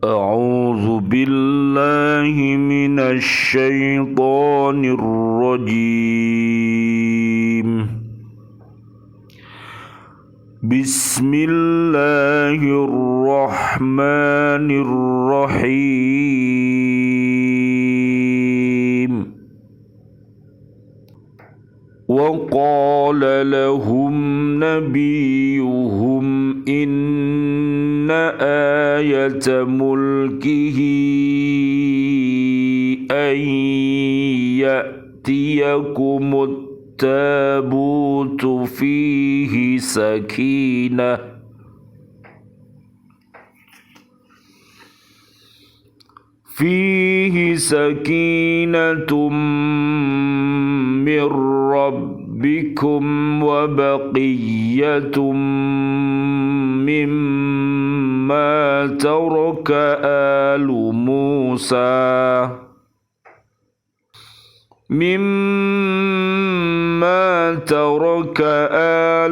أعوذ بالله من الشيطان الرجيم. بسم الله الرحمن الرحيم. وقال لهم نبيهم إن آية ملكه أن يأتيكم التابوت فيه سكينة من ربكم وبقية مما ترك آل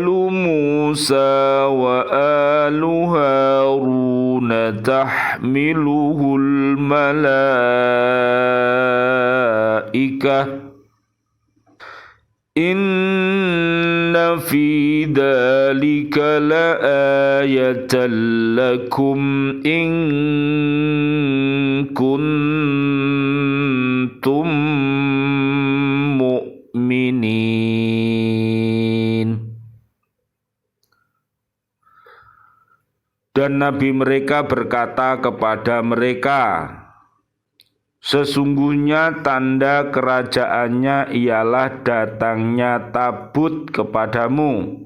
موسى وآل هارون تحمله الملائكة إن في ذلك لآية لكم إن كنتم mu'minin. Dan Nabi mereka berkata kepada mereka, sesungguhnya tanda kerajaannya ialah datangnya tabut kepadamu,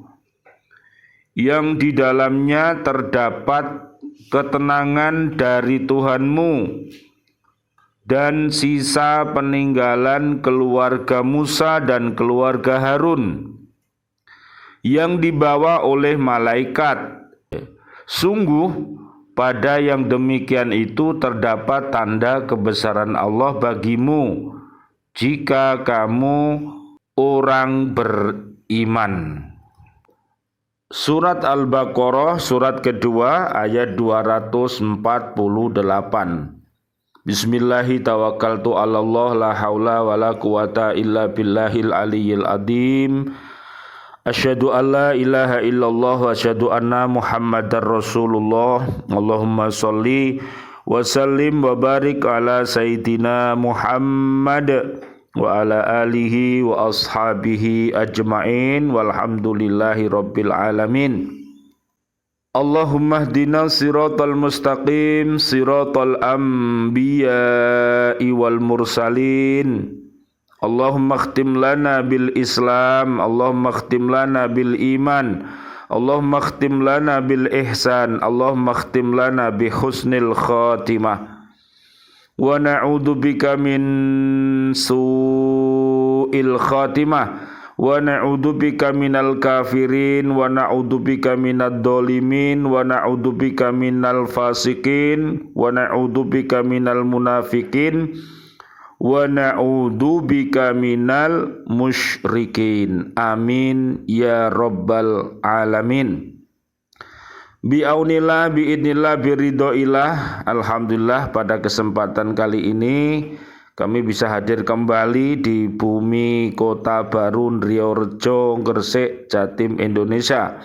yang di dalamnya terdapat ketenangan dari Tuhanmu dan sisa peninggalan keluarga Musa dan keluarga Harun yang dibawa oleh malaikat. Sungguh pada yang demikian itu terdapat tanda kebesaran Allah bagimu jika kamu orang beriman. Surat Al-Baqarah, surat kedua, ayat 248. Bismillahi tawakkaltu 'alallah la haula wala quwata illa billahil aliyyil azim. Asyhadu an la ilaha illallah wa asyhadu anna Muhammadar Rasulullah. Allahumma sholli wa sallim wa barik ala sayyidina Muhammad wa ala alihi wa ashabihi ajma'in walhamdulillahi rabbil alamin. Allahumma hdina siratal mustaqim siratal anbiya'i wal mursalin. Allahumma khtim lana bil Islam, Allahumma khtim lana bil iman, Allahumma khtim lana bil ihsan, Allahumma khtim lana bi husnil khatimah. Wa na'udzubika min su'il khatimah, wa na'udzubika minal kafirin, wa na'udzubika minad dhalimin, wa na'udzubika minal fasikin, wa na'udzubika minal munafikin, wa na'udzubika minal musyrikin. Amin ya rabbal alamin. Bi'aunillah, bi'idnillah, biridhoillah. Alhamdulillah pada kesempatan kali ini kami bisa hadir kembali di bumi Kota Baru Riyorejo, Gresik, Jatim, Indonesia,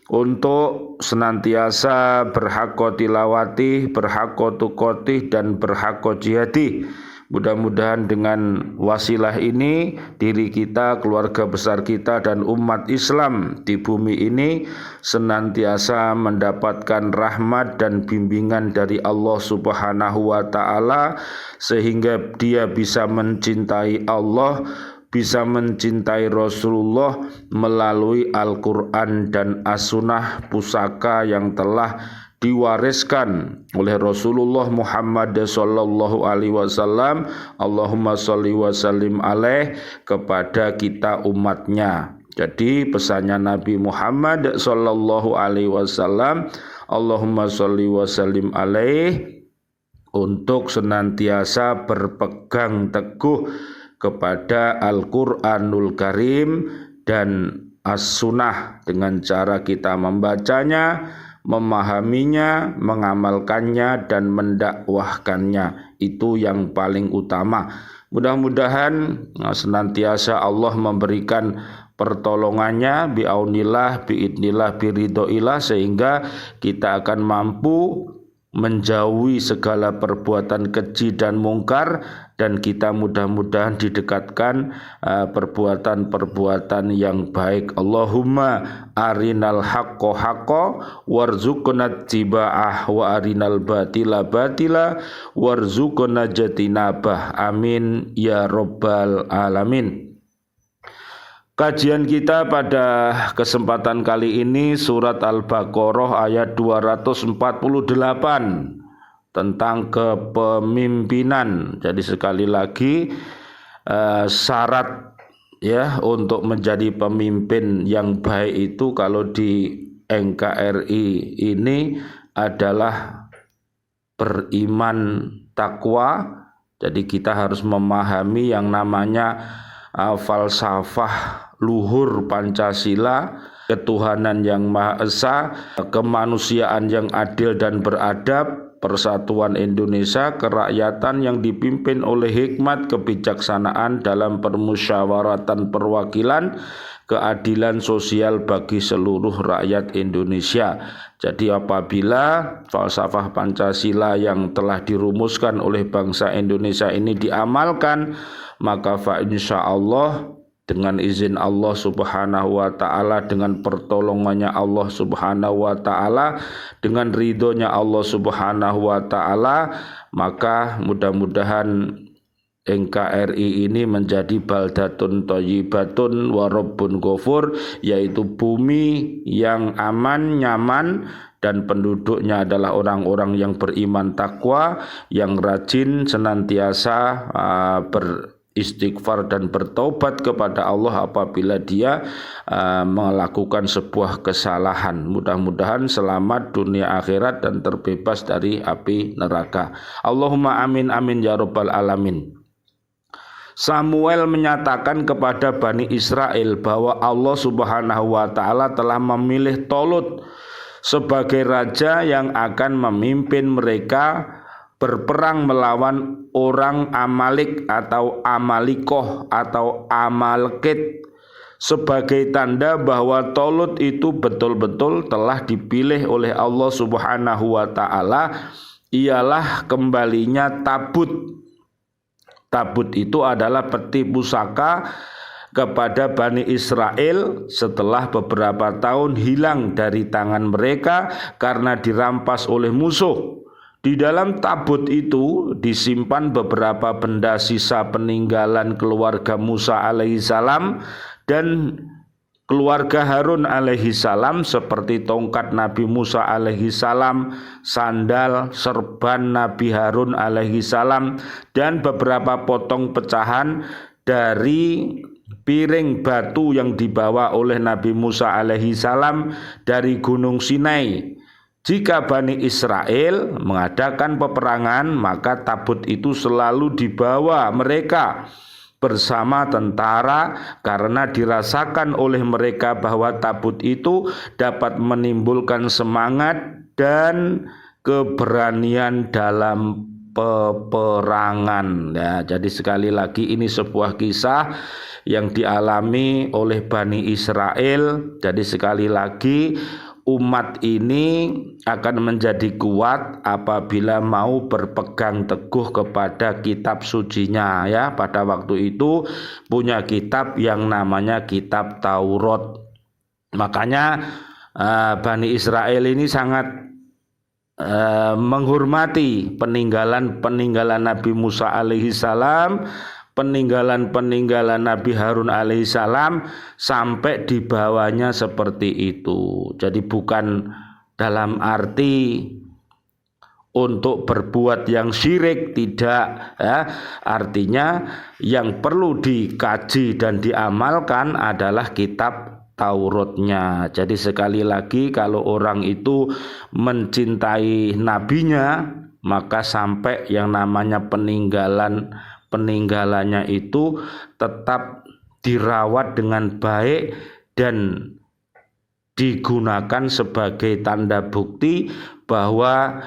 untuk senantiasa berhaqqa tilawati, berhaqqa tuqatih, dan berhaqqa jihadi. Mudah-mudahan dengan wasilah ini diri kita, keluarga besar kita, dan umat Islam di bumi ini senantiasa mendapatkan rahmat dan bimbingan dari Allah Subhanahu wa ta'ala, sehingga dia bisa mencintai Allah, bisa mencintai Rasulullah melalui Al-Quran dan As-Sunnah, pusaka yang telah diwariskan oleh Rasulullah Muhammad sallallahu alaihi wasallam. Allahumma sholli wa sallim alaih, kepada kita umatnya. Jadi pesannya Nabi Muhammad sallallahu alaihi wasallam, Allahumma sholli wa sallim alaih, untuk senantiasa berpegang teguh kepada Al-Quranul Karim dan As-Sunnah dengan cara kita membacanya, memahaminya, mengamalkannya, dan mendakwahkannya. Itu yang paling utama. Mudah-mudahan senantiasa Allah memberikan pertolongannya biaunillah, biidnillah, biridhoillah, sehingga kita akan mampu menjauhi segala perbuatan keji dan mungkar, dan kita mudah-mudahan didekatkan perbuatan-perbuatan yang baik. Allahumma arinal haqqo haqqo warzuqna tiba'ah wa arinal batila batila warzuqna jatinabah. Amin ya rabbal alamin. Kajian kita pada kesempatan kali ini surat Al-Baqarah ayat 248 tentang kepemimpinan. Jadi sekali lagi syarat ya untuk menjadi pemimpin yang baik itu kalau di NKRI ini adalah beriman takwa. Jadi kita harus memahami yang namanya falsafah luhur Pancasila, ketuhanan yang Maha Esa, kemanusiaan yang adil dan beradab, persatuan Indonesia, kerakyatan yang dipimpin oleh hikmat kebijaksanaan dalam permusyawaratan perwakilan, keadilan sosial bagi seluruh rakyat Indonesia. Jadi apabila falsafah Pancasila yang telah dirumuskan oleh bangsa Indonesia ini diamalkan, maka insyaallah dengan izin Allah Subhanahu wa taala, dengan pertolongannya Allah Subhanahu wa taala, dengan ridhonya Allah Subhanahu wa taala, maka mudah-mudahan NKRI ini menjadi baldatun thayyibatun wa rabbun ghafur, yaitu bumi yang aman, nyaman, dan penduduknya adalah orang-orang yang beriman takwa, yang rajin senantiasa beristighfar dan bertaubat kepada Allah apabila dia melakukan sebuah kesalahan. Mudah-mudahan selamat dunia akhirat dan terbebas dari api neraka. Allahumma amin amin ya rabbal alamin. Samuel menyatakan kepada Bani Israel bahwa Allah Subhanahu wa taala telah memilih Tolut sebagai raja yang akan memimpin mereka berperang melawan orang Amalik atau Amalikoh atau Amalekit, sebagai tanda bahwa Tolut itu betul-betul telah dipilih oleh Allah Subhanahu wa taala. Ialah kembalinya tabut. Tabut itu adalah peti pusaka kepada Bani Israel setelah beberapa tahun hilang dari tangan mereka karena dirampas oleh musuh. Di dalam tabut itu disimpan beberapa benda sisa peninggalan keluarga Musa alaihissalam dan keluarga Harun alaihissalam, seperti tongkat Nabi Musa alaihissalam, sandal, serban Nabi Harun alaihissalam, dan beberapa potong pecahan dari piring batu yang dibawa oleh Nabi Musa alaihissalam dari Gunung Sinai. Jika Bani Israel mengadakan peperangan, maka tabut itu selalu dibawa mereka bersama tentara karena dirasakan oleh mereka bahwa tabut itu dapat menimbulkan semangat dan keberanian dalam peperangan. Ya, jadi sekali lagi ini sebuah kisah yang dialami oleh Bani Israel. Jadi sekali lagi umat ini akan menjadi kuat apabila mau berpegang teguh kepada kitab sucinya, ya. Pada waktu itu punya kitab yang namanya kitab Taurat. Makanya Bani Israel ini sangat menghormati peninggalan Nabi Musa alaihissalam, peninggalan Nabi Harun alaihissalam, sampai dibawanya seperti itu. Jadi bukan dalam arti untuk berbuat yang syirik, tidak, ya. Artinya yang perlu dikaji dan diamalkan adalah kitab Tauratnya. Jadi sekali lagi kalau orang itu mencintai nabinya, maka sampai yang namanya peninggalannya itu tetap dirawat dengan baik dan digunakan sebagai tanda bukti bahwa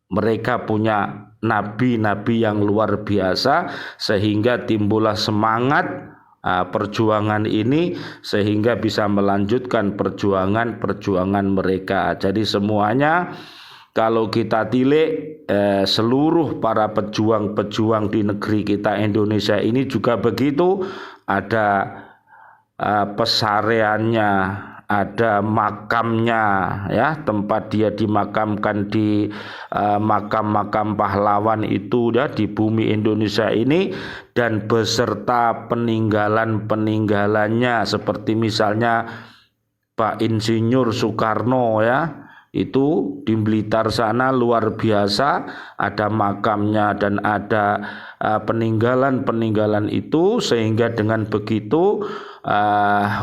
mereka punya nabi-nabi yang luar biasa, sehingga timbullah semangat perjuangan ini sehingga bisa melanjutkan perjuangan mereka. Jadi semuanya kalau kita tilik seluruh para pejuang-pejuang di negeri kita Indonesia ini juga begitu, ada pesareannya, ada makamnya, ya, tempat dia dimakamkan di makam-makam pahlawan itu ya di bumi Indonesia ini, dan beserta peninggalannya seperti misalnya Pak Insinyur Soekarno, ya, itu di Blitar sana luar biasa, ada makamnya dan ada peninggalan itu, sehingga dengan begitu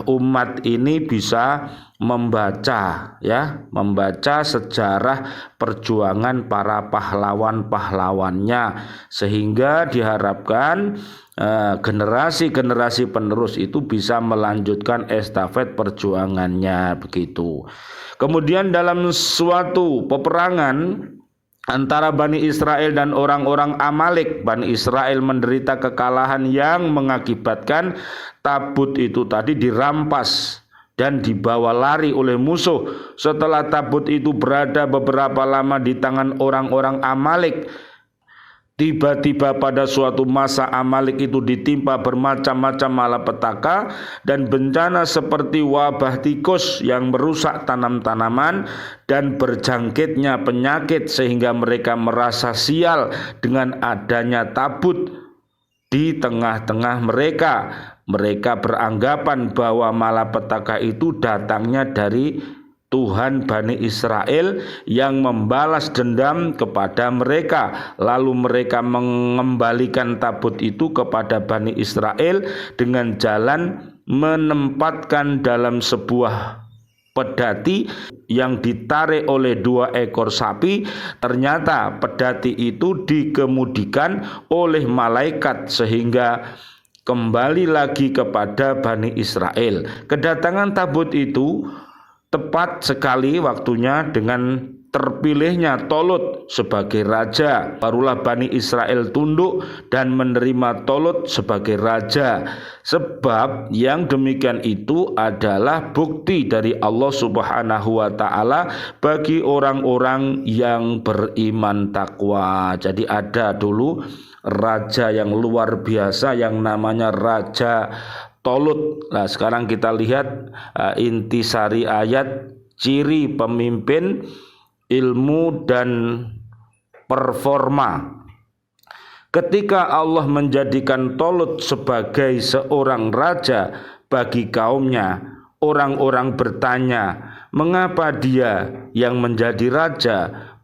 umat ini bisa membaca sejarah perjuangan para pahlawan-pahlawannya, sehingga diharapkan generasi-generasi penerus itu bisa melanjutkan estafet perjuangannya begitu. Kemudian dalam suatu peperangan antara Bani Israel dan orang-orang Amalek, Bani Israel menderita kekalahan yang mengakibatkan tabut itu tadi dirampas dan dibawa lari oleh musuh. Setelah tabut itu berada beberapa lama di tangan orang-orang Amalek, tiba-tiba pada suatu masa Amalek itu ditimpa bermacam-macam malapetaka dan bencana seperti wabah tikus yang merusak tanam-tanaman dan berjangkitnya penyakit, sehingga mereka merasa sial dengan adanya tabut di tengah-tengah mereka. Mereka beranggapan bahwa malapetaka itu datangnya dari Tuhan Bani Israel yang membalas dendam kepada mereka. Lalu mereka mengembalikan tabut itu kepada Bani Israel dengan jalan menempatkan dalam sebuah pedati yang ditarik oleh 2 ekor sapi. Ternyata pedati itu dikemudikan oleh malaikat sehingga kembali lagi kepada Bani Israel. Kedatangan tabut itu tepat sekali waktunya dengan terpilihnya Tolut sebagai raja. Barulah Bani Israel tunduk dan menerima Tolut sebagai raja. Sebab yang demikian itu adalah bukti dari Allah Subhanahu wa ta'ala bagi orang-orang yang beriman takwa. Jadi ada dulu raja yang luar biasa yang namanya Raja Tolut. Nah, sekarang kita lihat intisari ayat ciri pemimpin, ilmu dan performa. Ketika Allah menjadikan Tolut sebagai seorang raja bagi kaumnya, orang-orang bertanya, mengapa dia yang menjadi raja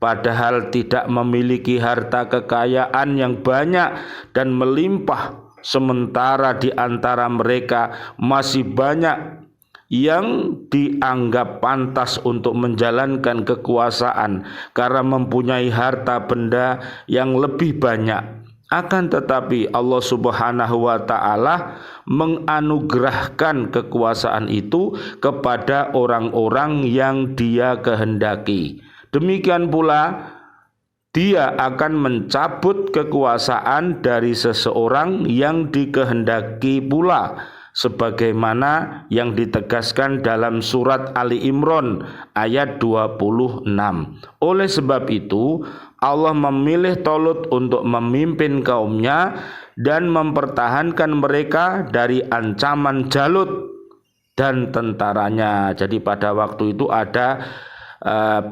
padahal tidak memiliki harta kekayaan yang banyak dan melimpah, sementara di antara mereka masih banyak yang dianggap pantas untuk menjalankan kekuasaan karena mempunyai harta benda yang lebih banyak. Akan tetapi Allah Subhanahu wa ta'ala menganugerahkan kekuasaan itu kepada orang-orang yang Dia kehendaki. Demikian pula Dia akan mencabut kekuasaan dari seseorang yang dikehendaki pula, sebagaimana yang ditegaskan dalam surat Ali Imran ayat 26. Oleh sebab itu Allah memilih Tolut untuk memimpin kaumnya dan mempertahankan mereka dari ancaman Jalut dan tentaranya. Jadi pada waktu itu ada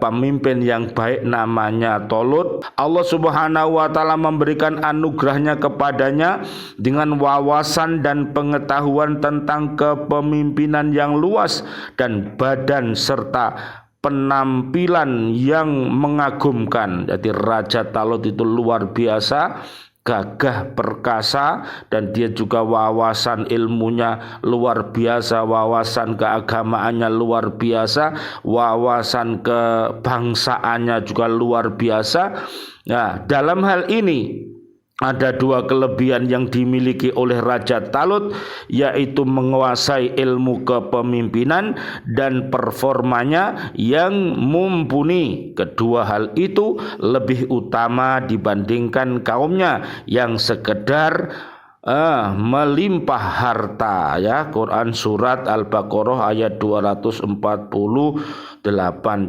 pemimpin yang baik namanya Tolut. Allah Subhanahu wa ta'ala memberikan anugerahnya kepadanya dengan wawasan dan pengetahuan tentang kepemimpinan yang luas dan badan serta penampilan yang mengagumkan. Jadi Raja Tolut itu luar biasa, gagah perkasa, dan dia juga wawasan ilmunya luar biasa, wawasan keagamaannya luar biasa, wawasan kebangsaannya juga luar biasa. Nah, dalam hal ini ada dua kelebihan yang dimiliki oleh Raja Talut, yaitu menguasai ilmu kepemimpinan dan performanya yang mumpuni. Kedua hal itu lebih utama dibandingkan kaumnya yang sekedar melimpah harta, ya. Quran surat Al-Baqarah ayat 248.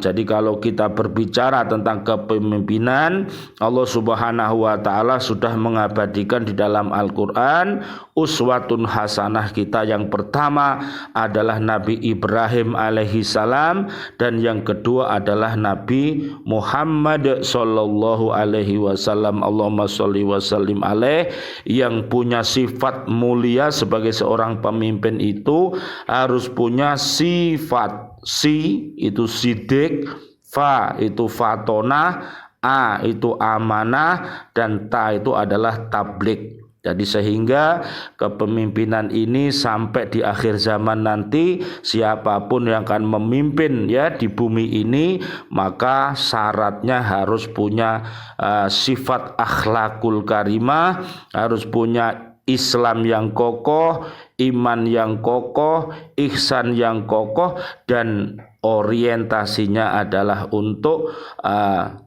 Jadi kalau kita berbicara tentang kepemimpinan, Allah Subhanahu wa taala sudah mengabadikan di dalam Al-Qur'an uswatun hasanah kita. Yang pertama adalah Nabi Ibrahim alaihi salam, dan yang kedua adalah Nabi Muhammad sallallahu alaihi wasallam. Allahumma sholli wa sallim alaih. Yang punya sifat mulia sebagai seorang pemimpin itu harus punya sifat. Si itu sidik, fa itu fatona, a itu amanah, dan ta itu adalah tablik. Jadi sehingga kepemimpinan ini sampai di akhir zaman nanti, siapapun yang akan memimpin, ya, di bumi ini, maka syaratnya harus punya sifat akhlakul karimah, harus punya Islam yang kokoh, iman yang kokoh, ihsan yang kokoh, dan orientasinya adalah untuk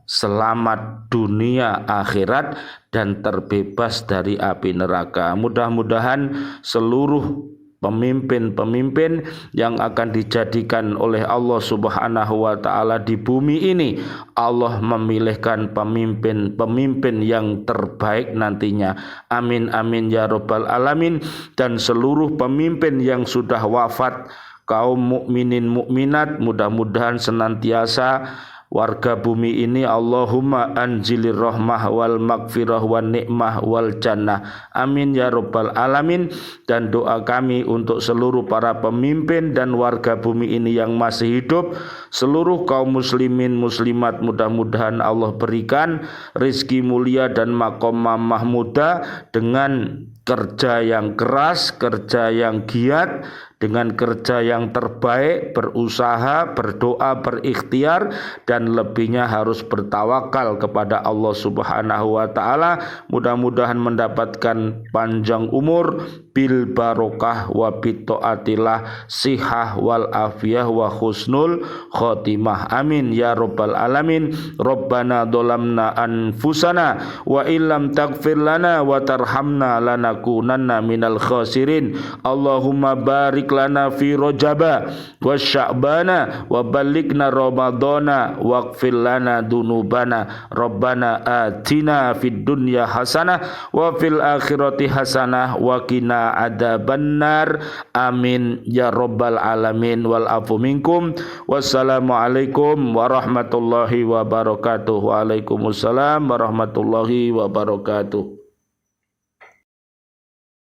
selamat dunia akhirat dan terbebas dari api neraka. Mudah-mudahan seluruh pemimpin-pemimpin yang akan dijadikan oleh Allah Subhanahu wa taala di bumi ini, Allah memilihkan pemimpin-pemimpin yang terbaik nantinya. Amin amin ya rabbal alamin. Dan seluruh pemimpin yang sudah wafat, kaum mukminin mukminat, mudah-mudahan senantiasa warga bumi ini Allahumma anzilir rahmah wal magfirah wan nikmah wal jannah. Amin ya rabbal alamin. Dan doa kami untuk seluruh para pemimpin dan warga bumi ini yang masih hidup, seluruh kaum muslimin muslimat, mudah-mudahan Allah berikan rezeki mulia dan maqam mahmudah dengan kerja yang keras, kerja yang giat, dengan kerja yang terbaik, berusaha, berdoa, berikhtiar, dan lebihnya harus bertawakal kepada Allah Subhanahu wa taala. Mudah-mudahan mendapatkan panjang umur bil barokah wa bitaatillah, sihah wal afiyah wa husnul khotimah. Amin ya rabbal alamin. Rabbana dolamna anfusana wa illam taghfir lana wa tarhamna lanakunanna minal khasirin. Allahumma barik lana fi rajaba wa sya'bana wa balikna ramadana waghfir lana dunubana. Rabbana atina fid dunya hasanah wa fil akhirati hasanah wa qina adzabannar. Amin ya rabbal alamin. Wal afu minkum. Wassalamualaikum warahmatullahi wabarakatuh. Waalaikumsalam warahmatullahi wabarakatuh.